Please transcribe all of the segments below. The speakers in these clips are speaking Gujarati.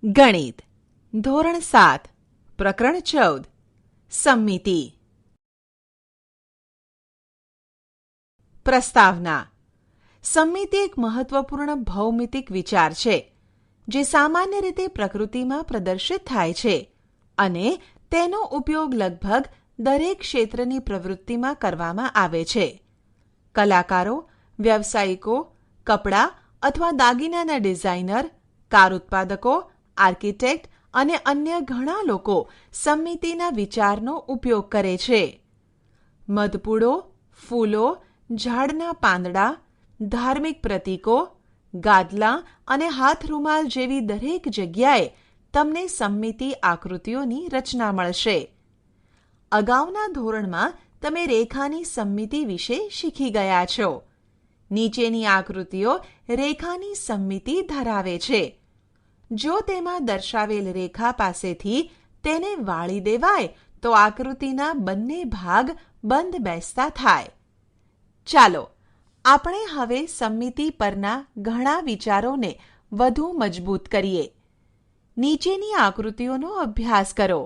ગણિત ધોરણ 7 પ્રકરણ 14 સમમિતિ. પ્રસ્તાવના. સમમિતિ એક મહત્વપૂર્ણ ભૌમિતિક વિચાર છે જે સામાન્ય રીતે પ્રકૃતિમાં પ્રદર્શિત થાય છે અને તેનો ઉપયોગ લગભગ દરેક ક્ષેત્રની પ્રવૃત્તિમાં કરવામાં આવે છે. કલાકારો, વ્યવસાયિકો, કપડાં અથવા દાગીનાના ડિઝાઇનર, કાર ઉત્પાદકો, આર્કિટેક્ટ અને અન્ય ઘણા લોકો સમમિતિના વિચારનો ઉપયોગ કરે છે. મધપૂડો, ફૂલો, ઝાડના પાંદડા, ધાર્મિક પ્રતીકો, ગાદલાં અને હાથરૂમાલ જેવી દરેક જગ્યાએ તમને સમમિતિ આકૃતિઓની રચના મળશે. અગાઉના ધોરણમાં તમે રેખાની સમમિતિ વિશે શીખી ગયા છો. નીચેની આકૃતિઓ રેખાની સમમિતિ ધરાવે છે. જો તેમાં દર્શાવેલ રેખા પાસેથી તેને વાળી દેવાય તો આકૃતિના બંને ભાગ બંધ બેસતા થાય. ચાલો આપણે હવે સમમિતિ પરના ઘણા વિચારોને વધુ મજબૂત કરીએ. નીચેની આકૃતિઓનો અભ્યાસ કરો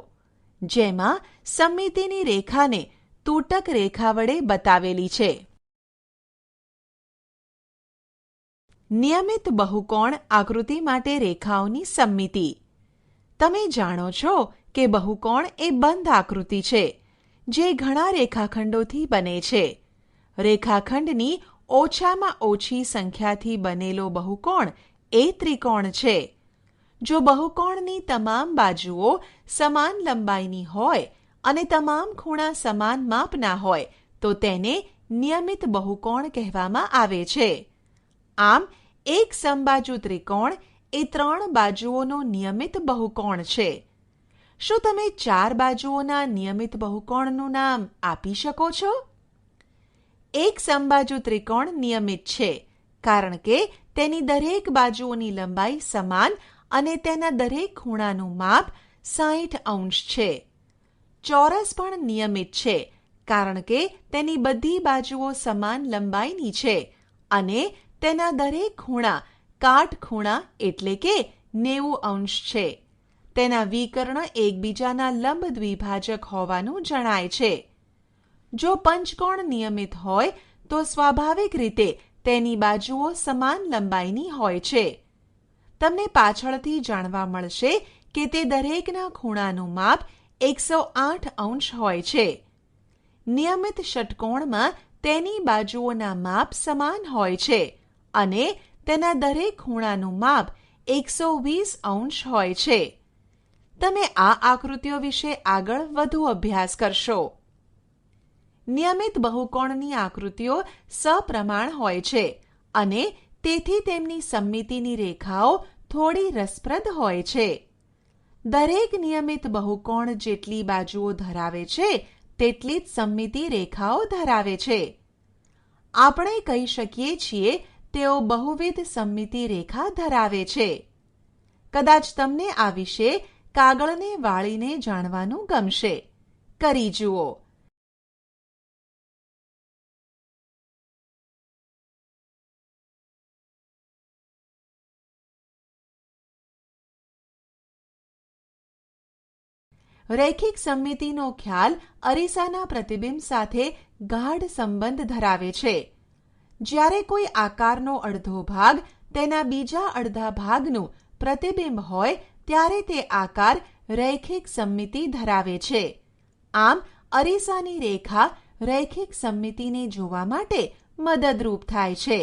જેમાં સમમિતિની રેખાને તૂટક રેખા વડે બતાવેલી છે. નિયમિત બહુકોણ આકૃતિ માટે રેખાઓની સમમિતિ. તમે જાણો છો કે બહુકોણ એ બંધ આકૃતિ છે જે ઘણા રેખાખંડોથી બને છે. રેખાખંડની ઓછામાં ઓછી સંખ્યાથી બનેલો બહુકોણ એ ત્રિકોણ છે. જો બહુકોણની તમામ બાજુઓ સમાન લંબાઈની હોય અને તમામ ખૂણા સમાન માપના હોય તો તેને નિયમિત બહુકોણ કહેવામાં આવે છે. આમ એક સમબાજુ ત્રિકોણ એ 3 બાજુઓનો નિયમિત બહુકોણ છે. શું તમે 4 બાજુઓના નિયમિત બહુકોણનું નામ આપી શકો છો? એક સમબાજુ ત્રિકોણ નિયમિત છે કારણ કે તેની દરેક બાજુઓની લંબાઈ સમાન અને તેના દરેક ખૂણાનું માપ 60° છે. ચોરસ પણ નિયમિત છે કારણ કે તેની બધી બાજુઓ સમાન લંબાઈની છે અને તેના દરેક ખૂણા કાટખૂણા એટલે કે 90° છે. તેના વિકર્ણ એકબીજાના લંબ દ્વિભાજક હોવાનું જણાય છે. જો પંચકોણ નિયમિત હોય તો સ્વાભાવિક રીતે તેની બાજુઓ સમાન લંબાઈની હોય છે. તમને પાછળથી જાણવા મળશે કે તે દરેકના ખૂણાનું માપ 108° હોય છે. નિયમિત ષટકોણમાં તેની બાજુઓના માપ સમાન હોય છે અને તેના દરેક ખૂણાનું માપ 120° હોય છે. તમે આ આકૃતિઓ વિશે આગળ વધુ અભ્યાસ કરશો. નિયમિત બહુકોણની આકૃતિઓ સપ્રમાણ હોય છે અને તેથી તેમની સમમિતિની રેખાઓ થોડી રસપ્રદ હોય છે. દરેક નિયમિત બહુકોણ જેટલી બાજુઓ ધરાવે છે તેટલી જ સમમિતિ રેખાઓ ધરાવે છે. આપણે કહી શકીએ છીએ તેઓ બહુવિધ સમમિતિ રેખા ધરાવે છે. કદાચ તમને આ વિશે કાગળને વાળીને જાણવાનું ગમશે. કરી જુઓ. રૈખિક સમમિતિનો ખ્યાલ અરીસાના પ્રતિબિંબ સાથે ગાઢ સંબંધ ધરાવે છે. જ્યારે કોઈ આકારનો અડધો ભાગ તેના બીજા અડધા ભાગનું પ્રતિબિંબ હોય ત્યારે તે આકાર રૈખિક સમમિતિ ધરાવે છે. આમ અરીસાની રેખા રૈખિક સમમિતિને જોવા માટે મદદરૂપ થાય છે.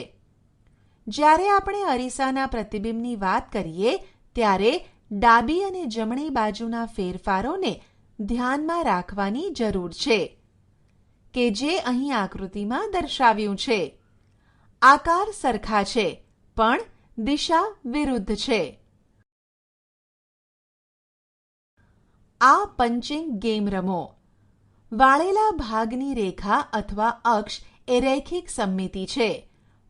જ્યારે આપણે અરીસાના પ્રતિબિંબની વાત કરીએ ત્યારે ડાબી અને જમણી બાજુના ફેરફારોને ધ્યાનમાં રાખવાની જરૂર છે કે જે અહીં આકૃતિમાં દર્શાવ્યું છે. આકાર સરખા છે પણ દિશા વિરુદ્ધ છે. આ પંચિંગ ગેમ રમો. વાળેલા ભાગની રેખા અથવા અક્ષ એ રૈખિક સમમિતિ છે.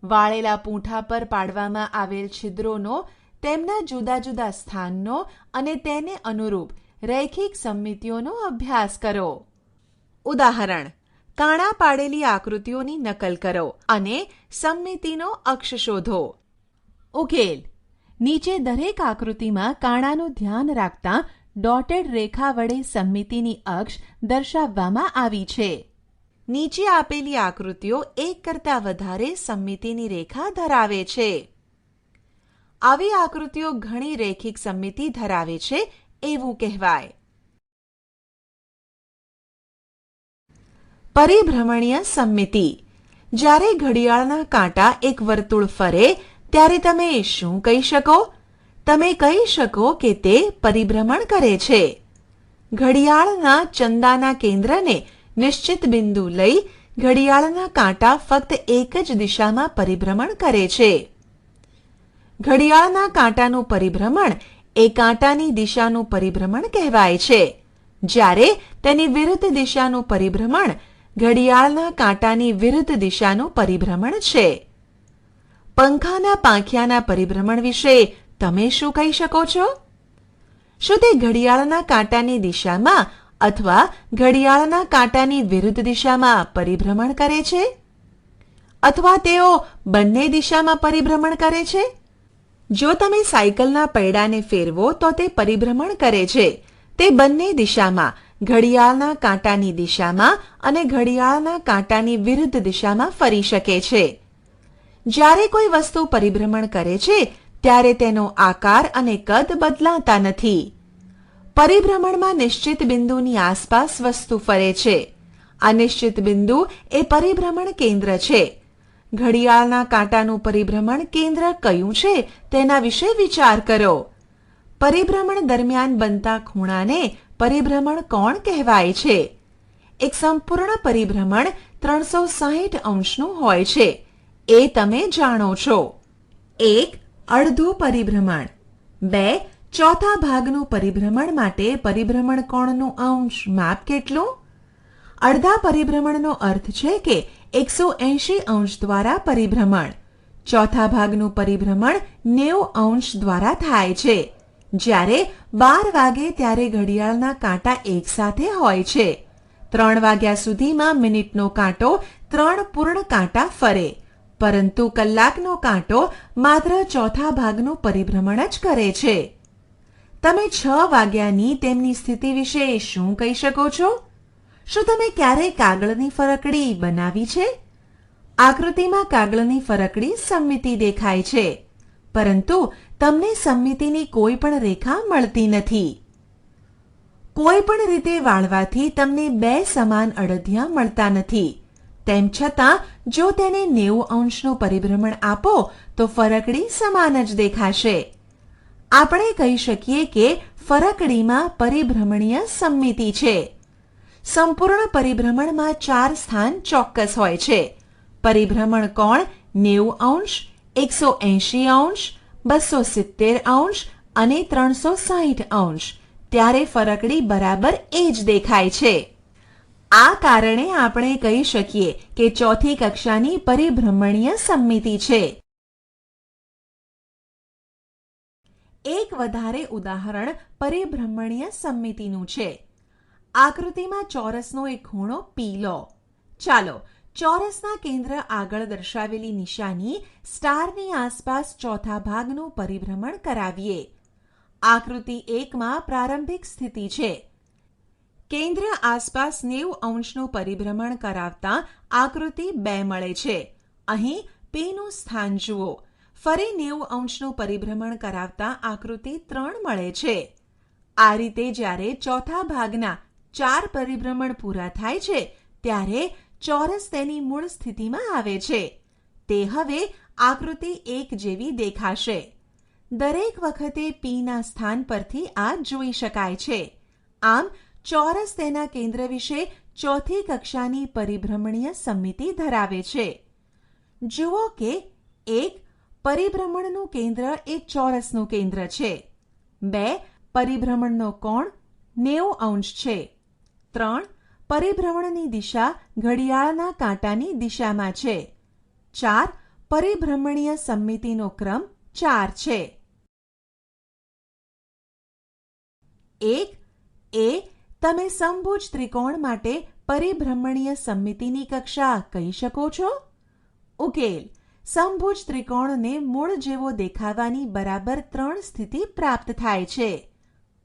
વાળેલા પૂંઠા પર પાડવામાં આવેલ છિદ્રોનો તેમના જુદા જુદા સ્થાનનો અને તેને અનુરૂપ રૈખિક સમમિતિઓનો અભ્યાસ કરો. ઉદાહરણ: કાણા પાડેલી આકૃતિઓની નકલ કરો અને સમમિતિનો અક્ષ શોધો. ઉકેલ: નીચે દરેક આકૃતિમાં કાણાનું ધ્યાન રાખતા ડોટેડ રેખા વડે સમમિતિની અક્ષ દર્શાવવામાં આવી છે. નીચે આપેલી આકૃતિઓ એક કરતાં વધારે સમમિતિની રેખા ધરાવે છે. આવી આકૃતિઓ ઘણી રેખિક સમમિતિ ધરાવે છે એવું કહેવાય. પરિભ્રમણીય સમમિતિ. જ્યારે ઘડિયાળના કાંટા એક વર્તુળ ફરે ત્યારે તમે શું કહી શકો? તમે કહી શકો કે તે પરિભ્રમણ કરે છે. ઘડિયાળના ચંદાના કેન્દ્રને નિશ્ચિત બિંદુ લઈ ઘડિયાળના કાંટા ફક્ત એક જ દિશામાં પરિભ્રમણ કરે છે. ઘડિયાળના કાંટાનું પરિભ્રમણ એ કાંટાની દિશાનું પરિભ્રમણ કહેવાય છે, જ્યારે તેની વિરુદ્ધ દિશાનું પરિભ્રમણ ઘડિયાળના કાંટાની વિરુદ્ધ દિશાનું પરિભ્રમણ છે. પંખાના પાંખિયાના પરિભ્રમણ વિશે તમે શું કહી શકો છો? શું તે ઘડિયાળના કાંટાની દિશામાં અથવા ઘડિયાળના કાંટાની વિરુદ્ધ દિશામાં પરિભ્રમણ કરે છે? અથવા તેઓ બંને દિશામાં પરિભ્રમણ કરે છે? જો તમે સાયકલના પૈડાને ફેરવો તો તે પરિભ્રમણ કરે છે. તે બંને દિશામાં, ઘડિયાળના કાંટાની દિશામાં અને ઘડિયાળના કાંટાની વિરુદ્ધ દિશામાં ફરી શકે છે. જ્યારે કોઈ વસ્તુ પરિભ્રમણ કરે છે ત્યારે તેનો આકાર અને કદ બદલાતા નથી. પરિભ્રમણમાં નિશ્ચિત બિંદુની આસપાસ વસ્તુ ફરે છે. આ નિશ્ચિત બિંદુ એ પરિભ્રમણ કેન્દ્ર છે. ઘડિયાળના કાંટાનું પરિભ્રમણ કેન્દ્ર કયું છે તેના વિશે વિચાર કરો. પરિભ્રમણ દરમિયાન બનતા ખૂણાને પરિભ્રમણ કોણ કહેવાય છે? એક સંપૂર્ણ પરિભ્રમણ 360 અંશનું હોય છે એ તમે જાણો છો. 1. અડધું પરિભ્રમણ. 2. ચોથા ભાગનું પરિભ્રમણ માટે પરિભ્રમણ કોણનું અંશ માપ કેટલું? અડધા પરિભ્રમણનો અર્થ છે કે 180 અંશ દ્વારા પરિભ્રમણ. ચોથા ભાગનું પરિભ્રમણ 90 અંશ દ્વારા થાય છે. જ્યારે 12 વાગે ત્યારે ઘડિયાળના કાંટા એક સાથે હોય છે. 3 વાગ્યા સુધીમાં મિનિટનો કાંટો 3 પૂર્ણ કાંટા ફરે, પરંતુ કલાકનો કાંટો માત્ર ચોથા ભાગનું પરિભ્રમણ જ કરે છે. તમે 6 વાગ્યાની તેમની સ્થિતિ વિશે શું કહી શકો છો? શું તમે ક્યારેય કાગળની ફરકડી બનાવી છે? આકૃતિમાં કાગળની ફરકડી સમમિતિ દેખાય છે, પરંતુ તમને સમમિતિની કોઈ પણ રેખા મળતી નથી. કોઈ પણ રીતે વાળવાથી તમને 2 સમાન અડધિયા મળતા નથી. તેમ છતાં જો તેને 90 અંશનું પરિભ્રમણ આપો તો ફરકડી સમાન જ દેખાશે. આપણે કહી શકીએ કે ફરકડીમાં પરિભ્રમણીય સમમિતિ છે. સંપૂર્ણ પરિભ્રમણમાં 4 સ્થાન ચોક્કસ હોય છે. પરિભ્રમણ કોણ 90 અંશ, 180 અંશ, 270 અંશ અને 360 અંશ. ત્યારે ફરકડી બરાબર એ જ દેખાય છે. આ કારણે આપણે કહી શકીએ કે ચોથી કક્ષાની પરિભ્રમણીય સમમિતિ છે. એક વધારે ઉદાહરણ પરિભ્રમણીય સમમિતિનું છે. આકૃતિમાં ચોરસનો એક ખૂણો P લો. ચાલો ચોરસના કેન્દ્ર આગળ દર્શાવેલી નિશાની સ્ટારની આસપાસ ચોથા ભાગનું પરિભ્રમણ કરાવીએ. આકૃતિ 1માં પ્રારંભિક સ્થિતિ છે. કેન્દ્ર આસપાસ 90 અંશનું પરિભ્રમણ કરાવતા આકૃતિ 2 મળે છે. અહીં Pનું સ્થાન જુઓ. ફરી 90 અંશનું પરિભ્રમણ કરાવતા આકૃતિ 3 મળે છે. આ રીતે જ્યારે ચોથા ભાગના 4 પરિભ્રમણ પૂરા થાય છે ત્યારે ચોરસ તેની મૂળ સ્થિતિમાં આવે છે. તે હવે આકૃતિ 1 જેવી દેખાશે. દરેક વખતે Pના સ્થાન પરથી આ જોઈ શકાય છે. આમ ચોરસ તેના કેન્દ્ર વિશે ચોથી કક્ષાની પરિભ્રમણીય સમમિતિ ધરાવે છે. જુઓ કે 1. પરિભ્રમણનું કેન્દ્ર એ ચોરસનું કેન્દ્ર છે. 2. પરિભ્રમણનો કોણ 90 અંશ છે. 3. પરિભ્રમણની દિશા ઘડિયાળના કાંટાની દિશામાં છે. 4. પરિભ્રમણીય સમમિતિનો ક્રમ 4 છે. 1. એ તમે સમભુજ ત્રિકોણ માટે પરિભ્રમણીય સમમિતિની કક્ષા કહી શકો છો? ઉકેલ: સમભુજ ત્રિકોણને મૂળ જેવો દેખાવાની બરાબર 3 સ્થિતિ પ્રાપ્ત થાય છે.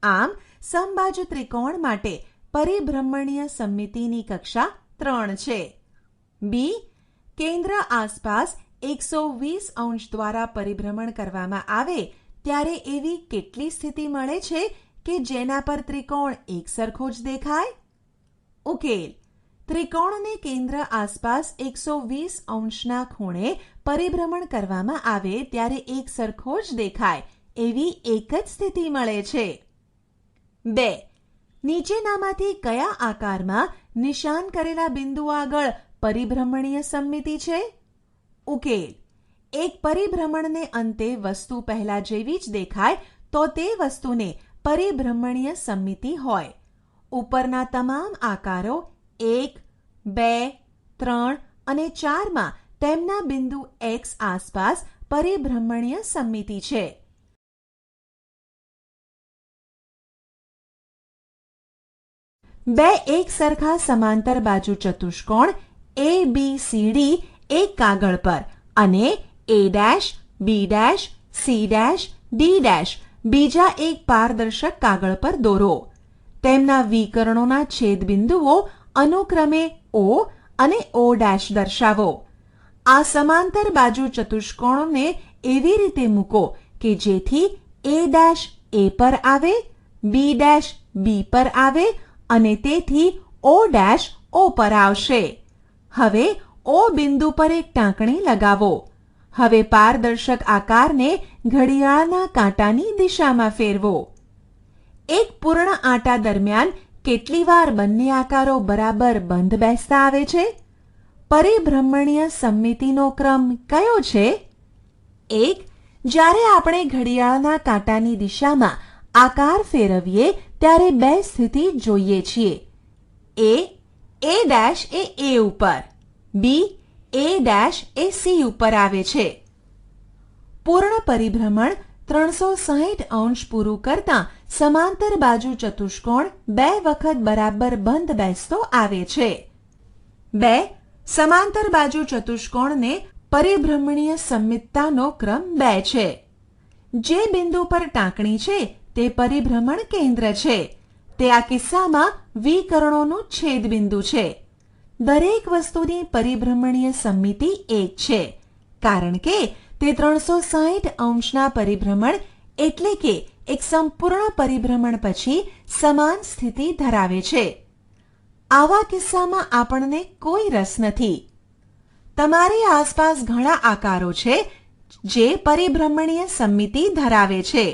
આમ સમબાજુ ત્રિકોણ માટે પરિભ્રમણીય સમમિતિની કક્ષા 3 છે. બી. કેન્દ્ર આસપાસ 120 અંશ દ્વારા પરિભ્રમણ કરવામાં આવે ત્યારે એવી કેટલી સ્થિતિ મળે છે કે જેના પર ત્રિકોણ એક સરખો જ દેખાય? ઉકેલ: ત્રિકોણને કેન્દ્ર આસપાસ 120 અંશના ખૂણે પરિભ્રમણ કરવામાં આવે ત્યારે એક સરખો જ દેખાય એવી એક જ સ્થિતિ મળે છે. 2. નીચેનામાંથી કયા આકારમાં નિશાન કરેલા બિંદુ આગળ પરિભ્રમણીય સમમિતિ છે? ઉકેલ: એક પરિભ્રમણને અંતે વસ્તુ પહેલા જેવી જ દેખાય તો તે વસ્તુને પરિભ્રમણીય સમમિતિ હોય. ઉપરના તમામ આકારો 1, 2, 3 અને 4માં તેમના બિંદુ X આસપાસ પરિભ્રમણીય સમમિતિ છે. બે એક સરખા સમાંતર બાજુ ચતુષ્કોણ ABCD એક કાગળ પર અને A', B', C', D' બીજા એક પારદર્શક કાગળ પર દોરો. તેમના વિકર્ણોના છેદબિંદુઓ અનુક્રમે O અને O' દર્શાવો. આ સમાંતર બાજુ ચતુષ્કોણોને એવી રીતે મૂકો કે જેથી A' A પર આવે, B' B પર આવે અને તેથી O' O પર આવશે. હવે O બિંદુ પર એક ટાંકણી લગાવો. હવે પારદર્શક આકારને ઘડિયાળના કાંટાની દિશામાં ફેરવો. એક પૂર્ણ આંટા દરમિયાન કેટલી વાર બંને આકારો બરાબર બંધ બેસતા આવે છે? પરિભ્રમણીય સમમિતિનો ક્રમ કયો છે? 1. જ્યારે આપણે ઘડિયાળના કાંટાની દિશામાં આકાર ફેરવીએ ત્યારે બે સ્થિતિ જોઈએ છીએ. A' એ A ઉપર, B A' એ C ઉપર આવે છે. પૂર્ણ પરિભ્રમણ 360 અંશ પૂરું કરતા સમાંતર બાજુ ચતુષ્કોણ બે વખત બરાબર બંધ બેસતો આવે છે. 2. સમાંતર બાજુ ચતુષ્કોણને પરિભ્રમણીય સમમિતતાનો ક્રમ 2 છે. જે બિંદુ પર ટાંકણી છે તે પરિભ્રમણ કેન્દ્ર છે. તે આ કિસ્સામાં વિકર્ણોનું છેદબિંદુ છે. દરેક વસ્તુની પરિભ્રમણીય સમમિતિ 1 છે કારણ કે તે 360 અંશના પરિભ્રમણ એટલે કે એક સંપૂર્ણ પરિભ્રમણ પછી સમાન સ્થિતિ ધરાવે છે. આવા કિસ્સામાં આપણને કોઈ રસ નથી. તમારી આસપાસ ઘણા આકારો છે જે પરિભ્રમણીય સમમિતિ ધરાવે છે.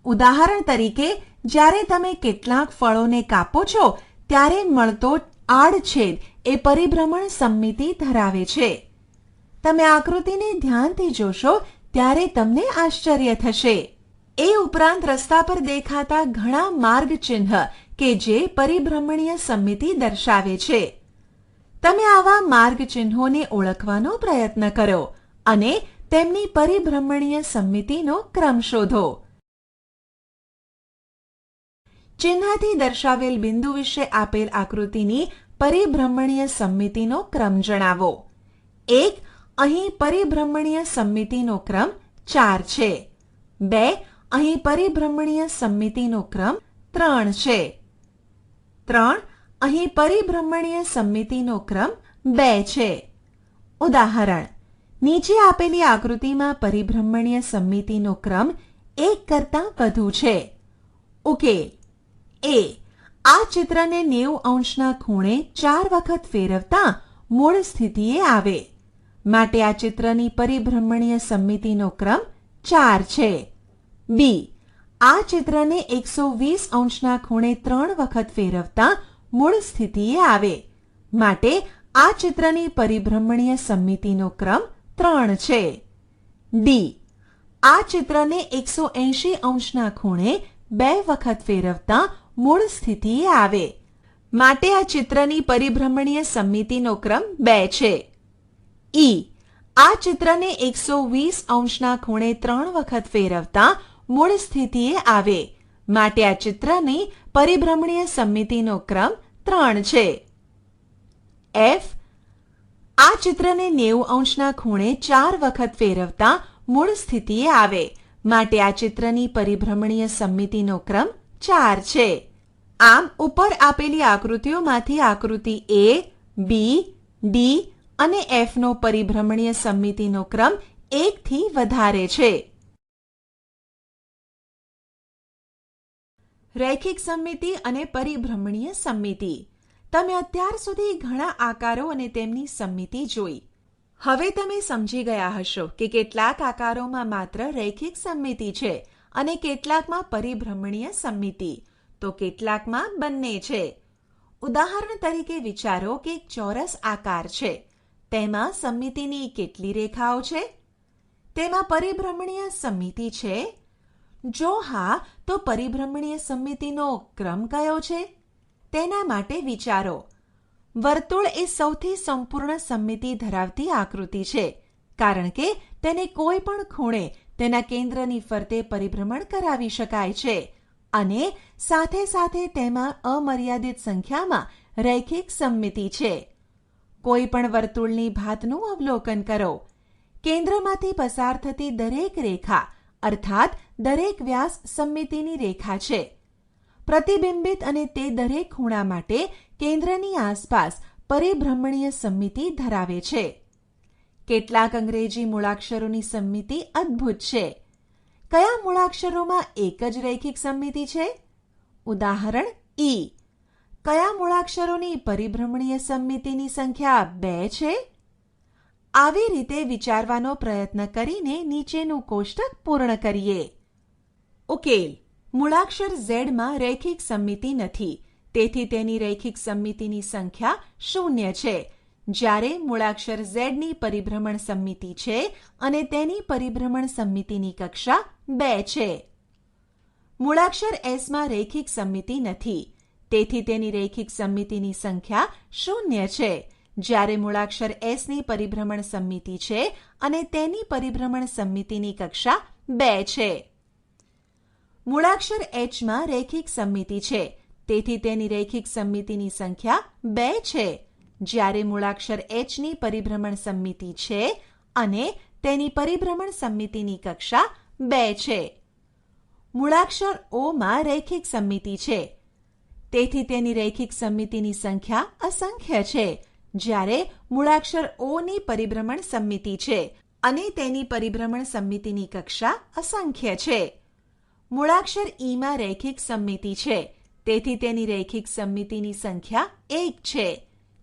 ઉદાહરણ તરીકે, જ્યારે તમે કેટલાક ફળોને કાપો છો ત્યારે મળતો આડછેદ એ પરિભ્રમણ સમમિતિ ધરાવે છે. તમે આકૃતિને ધ્યાનથી જોશો ત્યારે તમને આશ્ચર્ય થશે. એ ઉપરાંત રસ્તા પર દેખાતા ઘણા માર્ગ ચિહ્ન કે જે પરિભ્રમણીય સમમિતિ દર્શાવે છે. તમે આવા માર્ગ ચિહ્નોને ઓળખવાનો પ્રયત્ન કરો અને તેમની પરિભ્રમણીય સમમિતિનો ક્રમ શોધો. ચિહ્નથી દર્શાવેલ બિંદુ વિશે આપેલ આકૃતિની પરિભ્રમણીય સમમિતિનો ક્રમ જણાવો. 1. અહીં પરિભ્રમણીય સમમિતિનો ક્રમ 4 છે. 2. અહીં પરિભ્રમણીય સમમિતિનો ક્રમ 3 છે. 3. અહીં પરિભ્રમણીય સમમિતિનો ક્રમ 2 છે. ઉદાહરણ: નીચે આપેલી આકૃતિમાં પરિભ્રમણીય સમમિતિનો ક્રમ 1 કરતાં વધુ છે. ઉકેલ: A. આ ચિત્રને 90 અંશના ખૂણે 4 વખત ફેરવતા મૂળ સ્થિતિએ આવે માટે આ ચિત્રની પરિભ્રમણીય સમમિતિનો ક્રમ 4 છે. B. આ ચિત્રને 120 અંશના ખૂણે 3 વખત ફેરવતા મૂળ સ્થિતિએ આવે માટે આ ચિત્રની પરિભ્રમણીય સમમિતિનો ક્રમ 3 છે. D. આ ચિત્રને 180 અંશના ખૂણે 2 વખત ફેરવતા મૂળ સ્થિતિએ આવે માટે આ ચિત્રની પરિભ્રમણીય સમમિતિનો ક્રમ 2 છે. E. આ ચિત્રને 120 અંશના ખૂણે 3 વખત ફેરવતા મૂળ સ્થિતિએ આવે માટે આ ચિત્રની પરિભ્રમણીય સમમિતિનો ક્રમ 3 છે. F. આ ચિત્રને 90 અંશના ખૂણે 4 વખત ફેરવતા મૂળ સ્થિતિએ આવે, માટે આ ચિત્રની પરિભ્રમણીય સમમિતિનો ક્રમ 4 છે. આમ ઉપર આપેલી આકૃતિઓમાંથી આકૃતિ A, B, D અને F નો પરિભ્રમણીય સમમિતિનો ક્રમ 1 થી વધારે છે. રૈખિક સમમિતિ અને પરિભ્રમણીય સમમિતિ. તમે અત્યાર સુધી ઘણા આકારો અને તેમની સમમિતિ જોઈ. હવે તમે સમજી ગયા હશો કે કેટલાક આકારોમાં માત્ર રૈખિક સમમિતિ છે અને કેટલાકમાં પરિભ્રમણીય સમમિતિ, તો કેટલાકમાં બંને છે. ઉદાહરણ તરીકે વિચારો કે એક ચોરસ આકાર છે. તેમાં સમમિતિની કેટલી રેખાઓ છે? તેમાં પરિભ્રમણીય સમમિતિ છે? જો હા, તો પરિભ્રમણીય સમમિતિનો ક્રમ કયો છે? તેના માટે વિચારો. વર્તુળ એ સૌથી સંપૂર્ણ સમમિતિ ધરાવતી આકૃતિ છે, કારણ કે તેને કોઈ પણ ખૂણે તેના કેન્દ્રની ફરતે પરિભ્રમણ કરાવી શકાય છે અને સાથે સાથે તેમાં અમર્યાદિત સંખ્યામાં રૈખિક સમમિતિ છે. કોઈ પણ વર્તુળની ભાતનું અવલોકન કરો. કેન્દ્રમાંથી પસાર થતી દરેક રેખા અર્થાત દરેક વ્યાસ સમમિતિની રેખા છે. પ્રતિબિંબિત અને તે દરેક ખૂણા માટે કેન્દ્રની આસપાસ પરિભ્રમણીય સમમિતિ ધરાવે છે. કેટલાક અંગ્રેજી મૂળાક્ષરોની સમમિતિ અદ્ભુત છે. કયા મૂળાક્ષરોમાં એક જ રૈખિક સમમિતિ છે? ઉદાહરણ E. કયા મૂળાક્ષરોની પરિભ્રમણીય સમમિતિની સંખ્યા 2 છે? આવી રીતે વિચારવાનો પ્રયત્ન કરીને નીચેનું કોષ્ટક પૂર્ણ કરીએ. ઉકેલ. મૂળાક્ષર Z માં રૈખિક સમમિતિ નથી, તેથી તેની રૈખિક સમમિતિની સંખ્યા 0 છે, જ્યારે મૂળાક્ષર Z ની પરિભ્રમણ સમમિતિ છે અને તેની પરિભ્રમણ સમમિતિની કક્ષા 2 છે. મૂળાક્ષર S માં રૈખિક સમમિતિ નથી, તેથી તેની રૈખિક સમમિતિની સંખ્યા 0 છે, જ્યારે મૂળાક્ષર S ની પરિભ્રમણ સમમિતિ છે અને તેની પરિભ્રમણ સમમિતિની કક્ષા 2 છે. મૂળાક્ષર H માં રૈખિક સમમિતિ છે, તેથી તેની રૈખિક સમમિતિની સંખ્યા 2 છે, જ્યારે મૂળાક્ષર H ની પરિભ્રમણ સમમિતિ છે અને તેની પરિભ્રમણ સમમિતિની કક્ષા 2 છે. મૂળાક્ષર O માં રૈખિક સમમિતિ છે, તેથી તેની રૈખિક સમમિતિની સંખ્યા અસંખ્ય છે, જ્યારે મૂળાક્ષર O ની પરિભ્રમણ સમમિતિ છે અને તેની પરિભ્રમણ સમમિતિની કક્ષા અસંખ્ય છે. મૂળાક્ષર E માં રૈખિક સમમિતિ છે, તેથી તેની રૈખિક સમમિતિની સંખ્યા 1 છે,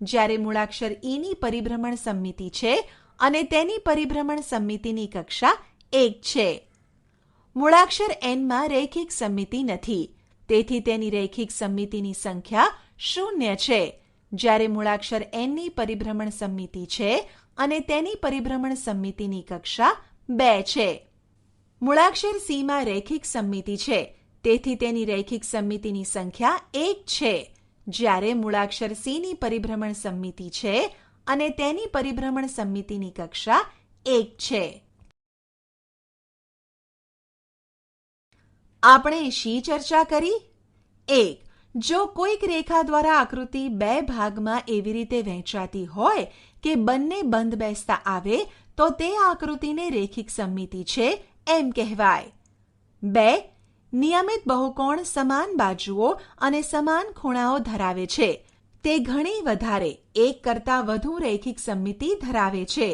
જ્યારે મૂળાક્ષર E ની પરિભ્રમણ સમમિતિ છે અને તેની પરિભ્રમણ સમમિતિની કક્ષા 1 છે. મૂળાક્ષર N માં રૈખિક સમમિતિ નથી, તેથી તેની રૈખિક સમમિતિની સંખ્યા 0 છે, જ્યારે મૂળાક્ષર N ની પરિભ્રમણ સમમિતિ છે અને તેની પરિભ્રમણ સમમિતિની કક્ષા 2 છે. મૂળાક્ષર C માં રૈખિક સમમિતિ છે, તેથી તેની રૈખિક સમમિતિની સંખ્યા 1 છે, જ્યારે મૂળાક્ષર C ની પરિભ્રમણ સમમિતિ છે અને તેની પરિભ્રમણ સમમિતિની કક્ષા 1 છે. આપણે શી ચર્ચા કરી? 1. જો કોઈક રેખા દ્વારા આકૃતિ 2 ભાગમાં એવી રીતે વહેંચાતી હોય કે બંને બંધ બેસતા આવે, તો તે આકૃતિને રૈખિક સમમિતિ છે એમ કહેવાય. 2. નિયમિત બહુકોણ સમાન બાજુઓ અને સમાન ખૂણાઓ ધરાવે છે. તે ઘણી વધારે, એક કરતાં વધુ રૈખિક સમમિતિ ધરાવે છે.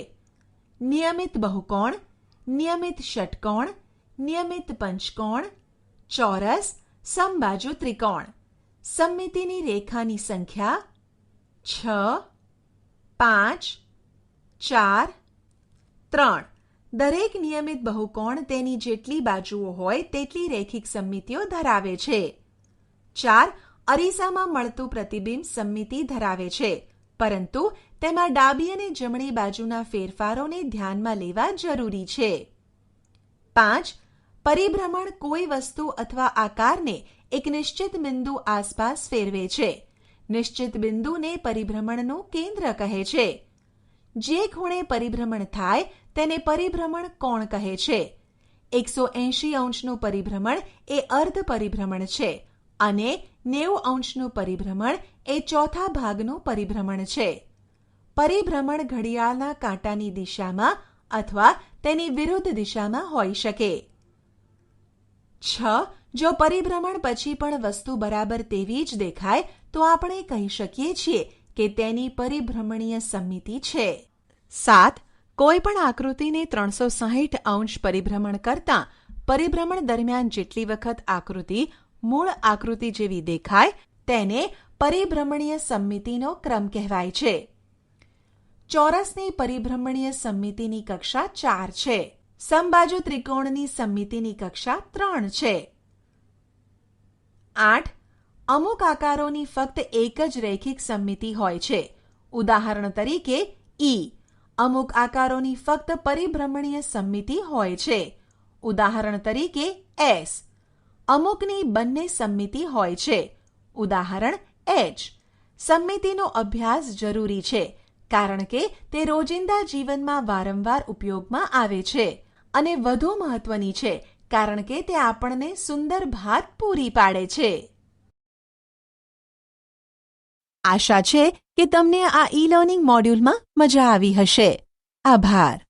નિયમિત બહુકોણ, નિયમિત ષટકોણ, નિયમિત પંચકોણ, ચોરસ, સમબાજુ ત્રિકોણ. સમમિતિની રેખાની સંખ્યા 6, 5, 4, 3. દરેક નિયમિત બહુકોણ તેની જેટલી બાજુઓ હોય તેટલી રૈખિક સમમિતિઓ ધરાવે છે. 4. અરીસામાં મળતું પ્રતિબિંબ સમમિતિ ધરાવે છે, પરંતુ તેમાં ડાબી અને જમણી બાજુના ફેરફારોને ધ્યાનમાં લેવા જરૂરી છે. 5. પરિભ્રમણ કોઈ વસ્તુ અથવા આકારને એક નિશ્ચિત બિંદુ આસપાસ ફેરવે છે. નિશ્ચિત બિંદુને પરિભ્રમણનું કેન્દ્ર કહે છે. જે ખૂણે પરિભ્રમણ થાય તેને પરિભ્રમણ કોણ કહે છે. 180 અંશનું પરિભ્રમણ એ અર્ધ પરિભ્રમણ છે અને 90 અંશનું પરિભ્રમણ એ ચોથા ભાગનું પરિભ્રમણ છે. પરિભ્રમણ ઘડિયાળના કાંટાની દિશામાં અથવા તેની વિરુદ્ધ દિશામાં હોઈ શકે. 6. જો પરિભ્રમણ પછી પણ વસ્તુ બરાબર તેવી જ દેખાય તો આપણે કહી શકીએ છીએ કે તેની પરિભ્રમણીય સમમિતિ છે. 7. કોઈ પણ આકૃતિને 360 અંશ પરિભ્રમણ કરતાં પરિભ્રમણ દરમિયાન જેટલી વખત આકૃતિ મૂળ આકૃતિ જેવી દેખાય તેને પરિભ્રમણીય સમમિતિનો ક્રમ કહેવાય છે. ચોરસની પરિભ્રમણીય સમમિતિની કક્ષા 4 છે. સમબાજુ ત્રિકોણની સમમિતિની કક્ષા 3 છે. 8. અમુક આકારોની ફક્ત એક જ રૈખિક સમમિતિ હોય છે. ઉદાહરણ તરીકે ઈ. અમુક આકારોની ફક્ત પરિભ્રમણીય સમમિતિ હોય છે. ઉદાહરણ તરીકે એસ. અમુકની બંને સમમિતિ હોય છે. ઉદાહરણ એચ. સમમિતિનો અભ્યાસ જરૂરી છે કારણ કે તે રોજિંદા જીવનમાં વારંવાર ઉપયોગમાં આવે છે અને વધુ મહત્વની છે કારણ કે તે આપણને સુંદર ભાત પૂરી પાડે છે. આશા છે કે તમને આ ઈ લર્નિંગ મોડ્યુલમાં મજા આવી હશે. આભાર.